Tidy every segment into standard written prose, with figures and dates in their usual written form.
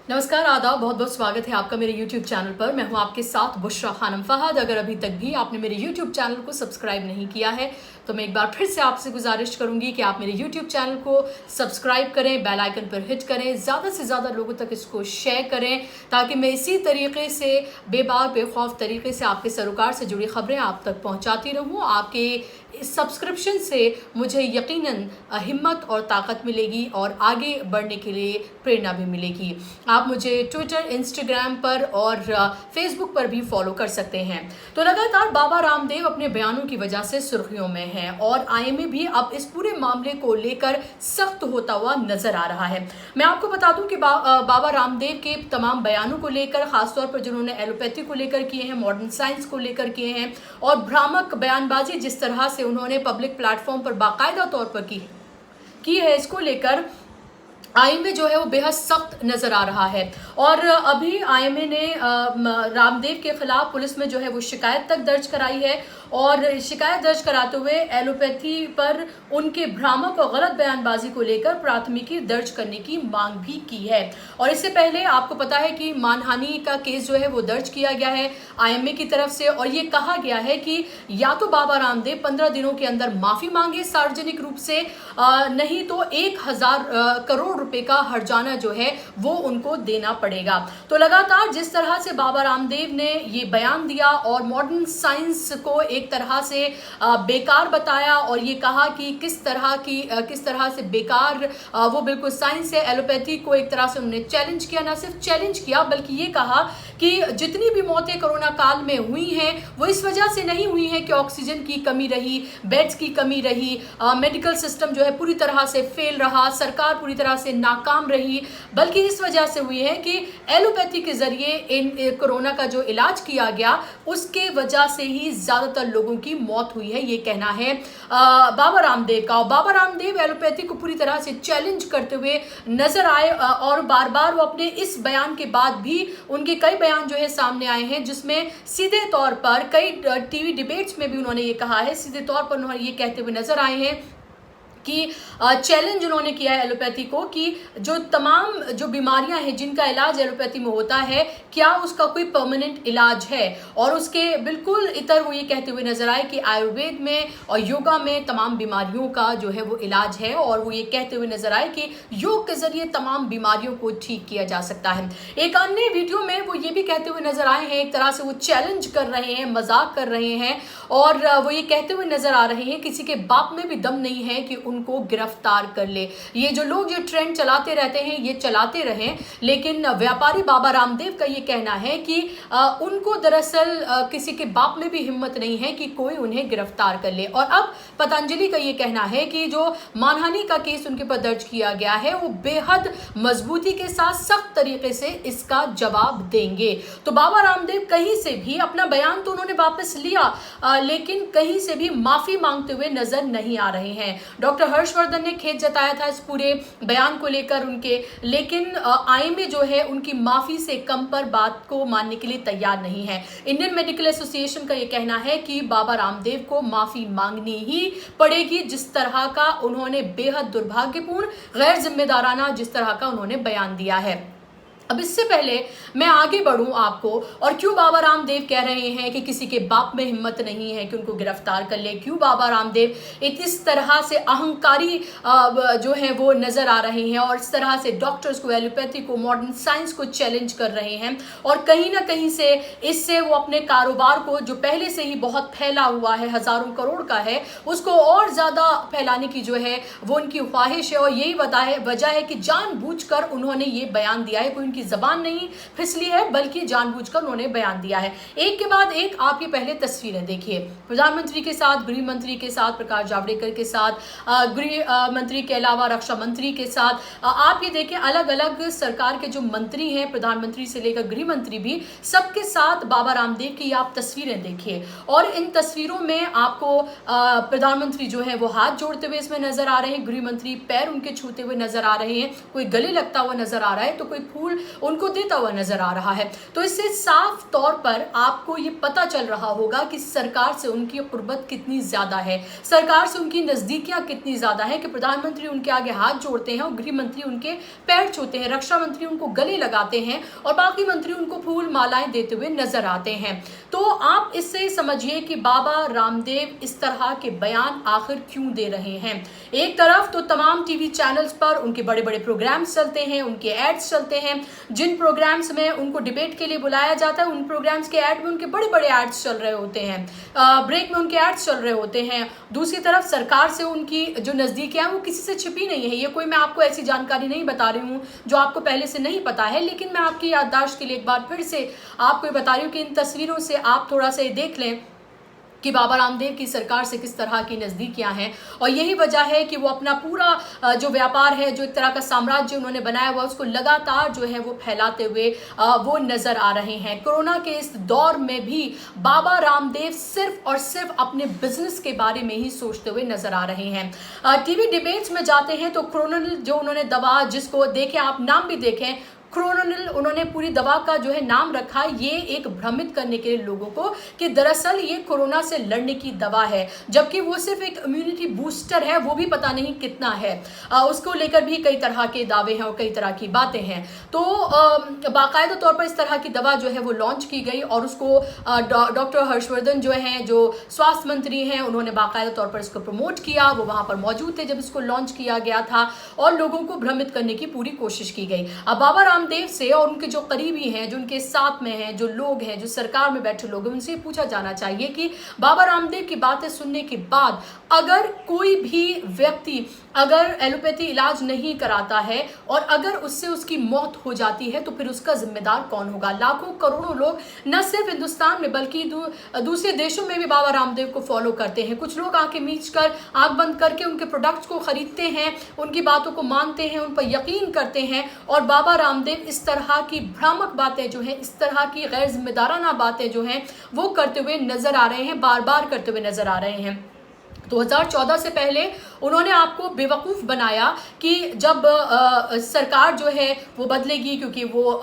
नमस्कार, आदाब, बहुत बहुत स्वागत है आपका मेरे YouTube चैनल पर। मैं हूं आपके साथ बुशरा खानम फहद। अगर अभी तक भी आपने मेरे YouTube चैनल को सब्सक्राइब नहीं किया है तो मैं एक बार फिर से आपसे गुजारिश करूंगी कि आप मेरे YouTube चैनल को सब्सक्राइब करें, बेल आइकन पर हिट करें, ज़्यादा से ज़्यादा लोगों तक इसको शेयर करें ताकि मैं इसी तरीके से बेबाक बेखौफ तरीके से आपके सरोकार से जुड़ी खबरें आप तक पहुँचाती रहूँ। आपके इस सब्सक्रिप्शन से मुझे यकीनन हिम्मत और ताकत मिलेगी और आगे बढ़ने के लिए प्रेरणा भी मिलेगी। आप मुझे ट्विटर, इंस्टाग्राम पर और फेसबुक पर भी फॉलो कर सकते हैं। तो लगातार बाबा रामदेव अपने बयानों की वजह से सुर्खियों में हैं और आईएमए भी अब इस पूरे मामले को लेकर सख्त होता हुआ नजर आ रहा है। मैं आपको बता दूं कि बाबा रामदेव के तमाम बयानों को लेकर, खासतौर पर जिन्होंने एलोपैथी को लेकर किए हैं, मॉडर्न साइंस को लेकर किए हैं और भ्रामक बयानबाजी जिस तरह से उन्होंने पब्लिक प्लेटफॉर्म पर बाकायदा तौर पर की है, इसको लेकर आईएमए जो है वो बेहद सख्त नजर आ रहा है। और अभी आईएमए ने रामदेव के खिलाफ पुलिस में जो है वो शिकायत तक दर्ज कराई है और शिकायत दर्ज कराते हुए एलोपैथी पर उनके भ्रामक और गलत बयानबाजी को लेकर प्राथमिकी दर्ज करने की मांग भी की है। और इससे पहले आपको पता है कि मानहानि का केस जो है वो दर्ज किया गया है आईएमए की तरफ से और ये कहा गया है कि या तो बाबा रामदेव 15 दिनों के अंदर माफी मांगे सार्वजनिक रूप से, नहीं तो 1000 करोड़ रुपए का हर्जाना जो है वो उनको देना पड़ेगा। तो लगातार जिस तरह से बाबा रामदेव ने ये बयान दिया और मॉडर्न साइंस को एक तरह से बेकार बताया और ये कहा कि किस तरह से बेकार वो बिल्कुल साइंस है, एलोपैथी को एक तरह से उन्होंने चैलेंज किया। ना सिर्फ चैलेंज किया बल्कि ये कहा कि जितनी भी मौतें कोरोना काल में हुई हैं वो इस वजह से नहीं हुई हैं कि ऑक्सीजन की कमी रही, बेड्स की कमी रही, मेडिकल सिस्टम जो है पूरी तरह से फेल रहा, सरकार पूरी तरह से नाकाम रही, बल्कि इस वजह से हुई है कि एलोपैथी के जरिए इन कोरोना का जो इलाज किया गया उसके वजह से ही ज्यादातर लोगों की मौत हुई है। ये कहना है बाबा रामदेव का। बाबा रामदेव एलोपैथी को पूरी तरह से चैलेंज करते हुए नजर आए और बार बार वो अपने इस बयान के बाद भी उनके कई बयान जो है सामने आए हैं जिसमें सीधे तौर पर कई टीवी डिबेट्स में भी उन्होंने ये कहा है, सीधे तौर पर उन्होंने ये कहते हुए नजर आए हैं कि चैलेंज उन्होंने किया है एलोपैथी को कि जो तमाम जो बीमारियां हैं जिनका इलाज एलोपैथी में होता है क्या उसका कोई परमानेंट इलाज है। और उसके बिल्कुल इतर वो ये कहते हुए नजर आए कि आयुर्वेद में और योगा में तमाम बीमारियों का जो है वो इलाज है और वो ये कहते हुए नजर आए कि योग के जरिए तमाम बीमारियों को ठीक किया जा सकता है। एक अन्य वीडियो में वो ये भी कहते हुए नजर आए हैं, एक तरह से वो चैलेंज कर रहे हैं, मजाक कर रहे हैं और वो ये कहते हुए नजर आ रहे हैं किसी के बाप में भी दम नहीं है कि उनको गिरफ्तार कर ले। ये जो लोग जो ट्रेंड चलाते रहते हैं ये चलाते रहें, लेकिन व्यापारी बाबा रामदेव का ये कहना है कि उनको दरअसल किसी के बाप में भी हिम्मत नहीं है कि कोई उन्हें गिरफ्तार कर ले। और अब पतंजलि का ये कहना है कि जो मानहानि का केस उनके पर दर्ज किया गया है वो बेहद मजबूती के साथ सख्त तरीके से इसका जवाब देंगे। तो बाबा रामदेव कहीं से भी अपना बयान तो उन्होंने वापस लिया लेकिन कहीं से भी माफी मांगते हुए नजर नहीं आ रहे हैं। डॉक्टर हर्षवर्धन ने खेद जताया था इस पूरे बयान को लेकर उनके, लेकिन आईएमए जो है उनकी माफी से कम पर बात को मानने के लिए तैयार नहीं है। इंडियन मेडिकल एसोसिएशन का यह कहना है कि बाबा रामदेव को माफी मांगनी ही पड़ेगी जिस तरह का उन्होंने बेहद दुर्भाग्यपूर्ण, गैर जिम्मेदाराना जिस तरह का उन्होंने बयान दिया है। अब इससे पहले मैं आगे बढ़ूं आपको और क्यों बाबा रामदेव कह रहे हैं कि किसी के बाप में हिम्मत नहीं है कि उनको गिरफ्तार कर ले, क्यों बाबा रामदेव इस तरह से अहंकारी जो है वो नजर आ रहे हैं और इस तरह से डॉक्टर्स को, एलोपैथी को, मॉडर्न साइंस को चैलेंज कर रहे हैं और कहीं ना कहीं से इससे वो अपने कारोबार को जो पहले से ही बहुत फैला हुआ है, हजारों करोड़ का है, उसको और ज्यादा फैलाने की जो है वो उनकी ख्वाहिश है। और यही वजह है कि जानबूझकर उन्होंने ये बयान दिया है, कोई की जबान नहीं फिसली है बल्कि जानबूझकर उन्होंने बयान दिया है। एक के बाद एक आप ये पहले तस्वीरें देखिए, प्रधानमंत्री के साथ, गृह मंत्री के साथ, प्रकाश जावड़ेकर के साथ, गृह मंत्री के अलावा रक्षा मंत्री के साथ, आप ये देखिए अलग अलग सरकार के जो मंत्री हैं, प्रधानमंत्री से लेकर गृह मंत्री भी, सबके साथ बाबा रामदेव की आप तस्वीरें देखिए। और इन तस्वीरों में आपको प्रधानमंत्री जो है वो हाथ जोड़ते हुए इसमें नजर आ रहे हैं, गृह मंत्री पैर उनके छूते हुए नजर आ रहे हैं, कोई गले लगता हुआ नजर आ रहा है तो कोई फूल उनको देता हुआ नजर आ रहा है। तो इससे साफ तौर पर आपको ये पता चल रहा होगा कि सरकार से उनकी कुर्बत कितनी ज्यादा है, सरकार से उनकी नजदीकियां कितनी ज्यादा है कि प्रधानमंत्री उनके आगे हाथ जोड़ते हैं और गृह मंत्री उनके पैर छूते हैं, रक्षा मंत्री उनको गले लगाते हैं और बाकी मंत्री उनको फूल मालाएं देते हुए नजर आते हैं। तो आप इससे समझिए कि बाबा रामदेव इस तरह के बयान आखिर क्यों दे रहे हैं। एक तरफ तो तमाम टीवी चैनल्स पर उनके बड़े बड़े प्रोग्राम्स चलते हैं, उनके एड्स चलते हैं, जिन प्रोग्राम्स में उनको डिबेट के लिए बुलाया जाता है उन प्रोग्राम्स के एड में उनके बड़े बड़े एड्स चल रहे होते हैं, ब्रेक में उनके एड्स चल रहे होते हैं। दूसरी तरफ सरकार से उनकी जो नजदीकियां वो किसी से छिपी नहीं है। ये कोई मैं आपको ऐसी जानकारी नहीं बता रही हूँ जो आपको पहले से नहीं पता है, लेकिन मैं आपकी याददाश्त के लिए एक बार फिर से आपको बता रही हूँ कि इन तस्वीरों से आप थोड़ा सा देख लें कि बाबा रामदेव की सरकार से किस तरह की नजदीकियां हैं। और यही वजह है कि वो अपना पूरा जो व्यापार है, जो एक तरह का साम्राज्य उन्होंने बनाया हुआ, उसको लगातार जो है वो फैलाते हुए वो नजर आ रहे हैं। कोरोना के इस दौर में भी बाबा रामदेव सिर्फ और सिर्फ अपने बिजनेस के बारे में ही सोचते हुए नजर आ रहे हैं। टीवी डिबेट्स में जाते हैं तो क्रोनोनिल जो उन्होंने दवा, जिसको देखें आप नाम भी देखें, क्रोनोनिल उन्होंने पूरी दवा का जो है नाम रखा, ये एक भ्रमित करने के लिए लोगों को कि दरअसल ये कोरोना से लड़ने की दवा है, जबकि वो सिर्फ एक इम्यूनिटी बूस्टर है, वो भी पता नहीं कितना है। उसको लेकर भी कई तरह के दावे हैं और कई तरह की बातें हैं। तो बाकायदा तौर पर इस तरह की दवा जो है वो लॉन्च की गई और उसको डॉक्टर हर्षवर्धन जो हैं, जो स्वास्थ्य मंत्री हैं, उन्होंने बाकायदा तौर पर इसको प्रमोट किया। वो वहां पर मौजूद थे जब इसको लॉन्च किया गया था और लोगों को भ्रमित करने की पूरी कोशिश की गई। अब बाबा रामदेव से और उनके जो करीबी हैं, जो उनके साथ में हैं, जो लोग हैं, जो सरकार में बैठे लोग हैं, उनसे पूछा जाना चाहिए कि बाबा रामदेव की बातें सुनने के बाद अगर कोई भी व्यक्ति अगर एलोपैथी इलाज नहीं कराता है और अगर उससे उसकी मौत हो जाती है तो फिर उसका जिम्मेदार कौन होगा। लाखों करोड़ों लोग न सिर्फ हिंदुस्तान में बल्कि दूसरे देशों में भी बाबा रामदेव को फॉलो करते हैं। कुछ लोग आंखें मीच कर, आंख बंद करके उनके प्रोडक्ट्स को खरीदते हैं, उनकी बातों को मानते हैं, उन पर यकीन करते हैं। और बाबा रामदेव इस तरह की भ्रामक बातें जो हैं, इस तरह की गैर जिम्मेदाराना बातें जो हैं वो करते हुए नजर आ रहे हैं, बार बार करते हुए नजर आ रहे हैं। 2014 से पहले उन्होंने आपको बेवकूफ़ बनाया कि जब सरकार जो है वो बदलेगी, क्योंकि वो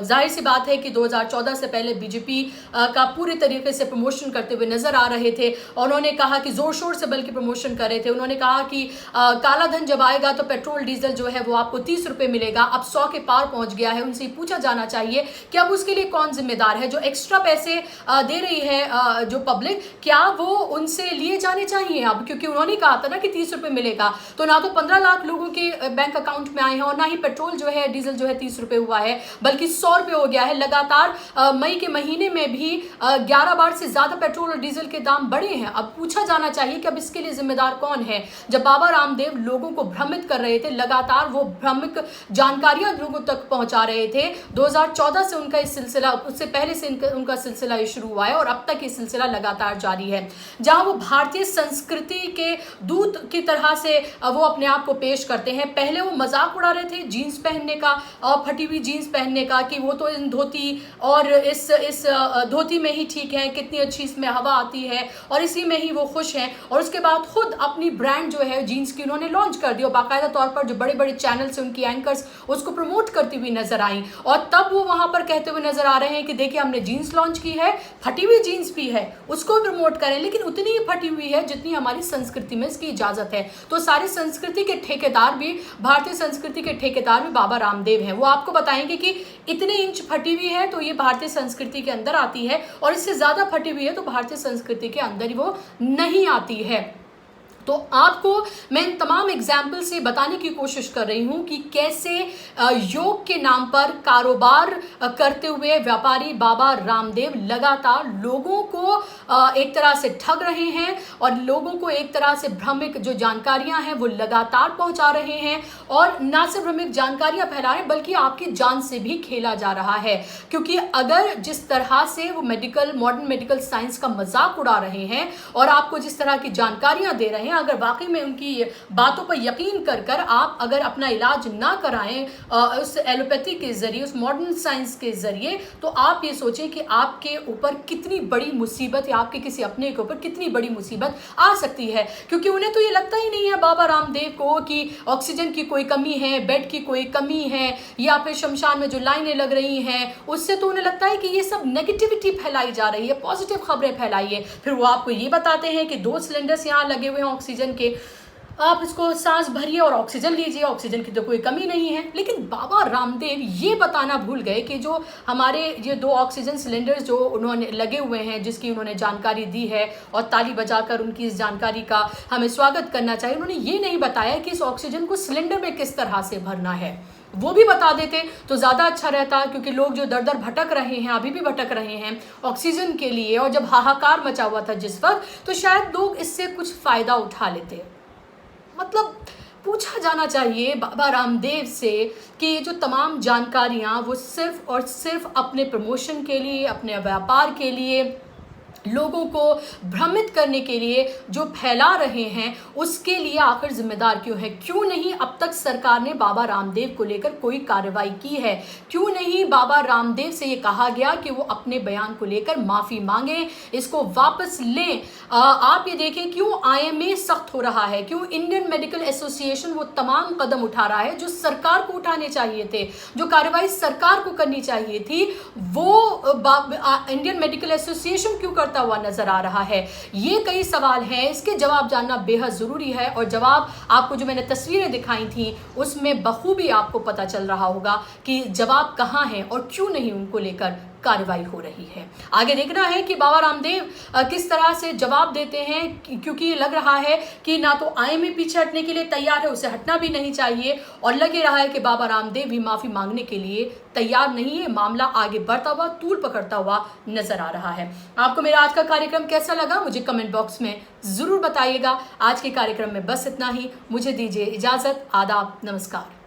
जाहिर सी बात है कि 2014 से पहले बीजेपी का पूरी तरीके से प्रमोशन करते हुए नजर आ रहे थे। और उन्होंने कहा कि जोर शोर से बल्कि प्रमोशन कर रहे थे। उन्होंने कहा कि काला धन जब आएगा तो पेट्रोल डीजल जो है वो आपको 30 रुपये मिलेगा। अब 100 के पार पहुंच गया है। उनसे पूछा जाना चाहिए कि अब उसके लिए कौन जिम्मेदार है। जो एक्स्ट्रा पैसे दे रही है जो पब्लिक, क्या वो उनसे लिए जाने चाहिए अब? क्योंकि उन्होंने कहा था ना कि 30 रुपए मिलेगा, तो ना तो 15 लाख लोगों के बैंक अकाउंट में आए हैं और ना ही पेट्रोल जो है, डीजल जो है 30 रुपए हुआ है, बल्कि 100 रुपए हो गया है। लगातार मई के महीने में भी 11 बार से ज्यादा पेट्रोल और डीजल के दाम बढ़े हैं। अब पूछा जाना चाहिए कि अब इसके लिए जिम्मेदार कौन है। जब बाबा रामदेव लोगों को भ्रमित कर रहे थे, लगातार वो भ्रमिक जानकारियां लोगों तक पहुंचा रहे थे। 2014 से उनका इस सिलसिला, उससे पहले से उनका सिलसिला शुरू हुआ है और अब तक ये सिलसिला लगातार जारी है, जहां वो भारतीय संस्कृति के दूत की तरह से वो अपने आप को पेश करते हैं। पहले वो मजाक उड़ा रहे थे जीन्स पहनने का और फटी हुई जीन्स पहनने का कि वो तो इन धोती और इस धोती में ही ठीक है, कितनी अच्छी इसमें हवा आती है और इसी में ही वो खुश हैं। और उसके बाद खुद अपनी ब्रांड जो है जीन्स की उन्होंने लॉन्च कर दी और बाकायदा तौर पर जो बड़े बड़े चैनल से उनकी एंकर्स उसको प्रमोट करती हुई नजर आई। और तब वो वहां पर कहते हुए नजर आ रहे हैं कि देखिए हमने जीन्स लॉन्च की है, फटी हुई जीन्स भी है, उसको प्रमोट करें, लेकिन उतनी ही फटी हुई है जितनी हमारी संस्कृति में इसकी इजाजत है। तो सारी संस्कृति के ठेकेदार भी, भारतीय संस्कृति के ठेकेदार भी बाबा रामदेव हैं। वो आपको बताएंगे कि इतने इंच फटी हुई है तो ये भारतीय संस्कृति के अंदर आती है और इससे ज्यादा फटी हुई है तो भारतीय संस्कृति के अंदर ही वो नहीं आती है। तो आपको मैं इन तमाम एग्जाम्पल से बताने की कोशिश कर रही हूं कि कैसे योग के नाम पर कारोबार करते हुए व्यापारी बाबा रामदेव लगातार लोगों को एक तरह से ठग रहे हैं और लोगों को एक तरह से भ्रमिक जो जानकारियां हैं वो लगातार पहुंचा रहे हैं। और ना सिर्फ भ्रमिक जानकारियां फैला रहे बल्कि आपकी जान से भी खेला जा रहा है, क्योंकि अगर जिस तरह से वो मॉडर्न मेडिकल साइंस का मजाक उड़ा रहे हैं और आपको जिस तरह की जानकारियां दे रहे हैं हैं, अगर वाकई में उनकी बातों पर यकीन कर कर आप अगर अपना इलाज ना कराएं उस एलोपैथी के जरिए, उस मॉडर्न साइंस के जरिए, तो आप ये सोचें कि आपके ऊपर कितनी बड़ी मुसीबत या आपके किसी अपने के ऊपर कितनी बड़ी मुसीबत आ सकती है। क्योंकि उन्हें तो ये लगता ही नहीं है बाबा रामदेव को कि ऑक्सीजन की कोई कमी है, बेड की कोई कमी है, या फिर शमशान में जो लाइनें लग रही हैं उससे तो उन्हें लगता है कि ये सब नेगेटिविटी फैलाई जा रही है, पॉजिटिव खबरें फैलाइए। फिर वो आपको ये बताते हैं कि 2 सिलेंडर्स यहाँ लगे हुए हैं ऑक्सीजन के, आप इसको सांस भरिए और ऑक्सीजन लीजिए, ऑक्सीजन की तो कोई कमी नहीं है। लेकिन बाबा रामदेव ये बताना भूल गए कि जो हमारे ये 2 ऑक्सीजन सिलेंडर्स जो उन्होंने लगे हुए हैं, जिसकी उन्होंने जानकारी दी है और ताली बजाकर उनकी इस जानकारी का हमें स्वागत करना चाहिए, उन्होंने ये नहीं बताया कि इस ऑक्सीजन को सिलेंडर में किस तरह से भरना है। वो भी बता देते तो ज़्यादा अच्छा रहता, क्योंकि लोग जो दर दर भटक रहे हैं, अभी भी भटक रहे हैं ऑक्सीजन के लिए, और जब हाहाकार मचा हुआ था जिस वक्त, तो शायद लोग इससे कुछ फ़ायदा उठा लेते। मतलब पूछा जाना चाहिए बाबा रामदेव से कि ये जो तमाम जानकारियाँ वो सिर्फ और सिर्फ अपने प्रमोशन के लिए, अपने व्यापार के लिए, लोगों को भ्रमित करने के लिए जो फैला रहे हैं, उसके लिए आखिर जिम्मेदार क्यों है? क्यों नहीं अब तक सरकार ने बाबा रामदेव को लेकर कोई कार्रवाई की है? क्यों नहीं बाबा रामदेव से ये कहा गया कि वो अपने बयान को लेकर माफ़ी मांगे, इसको वापस लें? आप ये देखें क्यों IMA सख्त हो रहा है, क्यों इंडियन मेडिकल एसोसिएशन वो तमाम कदम उठा रहा है जो सरकार को उठाने चाहिए थे, जो कार्रवाई सरकार को करनी चाहिए थी, वो इंडियन मेडिकल एसोसिएशन क्यों करता हुआ नजर आ रहा है? ये कई सवाल हैं, इसके जवाब जानना बेहद जरूरी है। और जवाब आपको जो मैंने तस्वीरें दिखाई थी उसमें बखूबी आपको पता चल रहा होगा कि जवाब कहाँ हैं और क्यों नहीं उनको लेकर कार्रवाई हो रही है। आगे देखना है कि बाबा रामदेव किस तरह से जवाब देते हैं, क्योंकि ये लग रहा है कि ना तो IMA पीछे हटने के लिए तैयार है, उसे हटना भी नहीं चाहिए, और लग रहा है कि बाबा रामदेव भी माफ़ी मांगने के लिए तैयार नहीं है। मामला आगे बढ़ता हुआ, तूल पकड़ता हुआ नजर आ रहा है। आपको मेरा आज का कार्यक्रम कैसा लगा मुझे कमेंट बॉक्स में ज़रूर बताइएगा। आज के कार्यक्रम में बस इतना ही, मुझे दीजिए इजाज़त। आदाब, नमस्कार।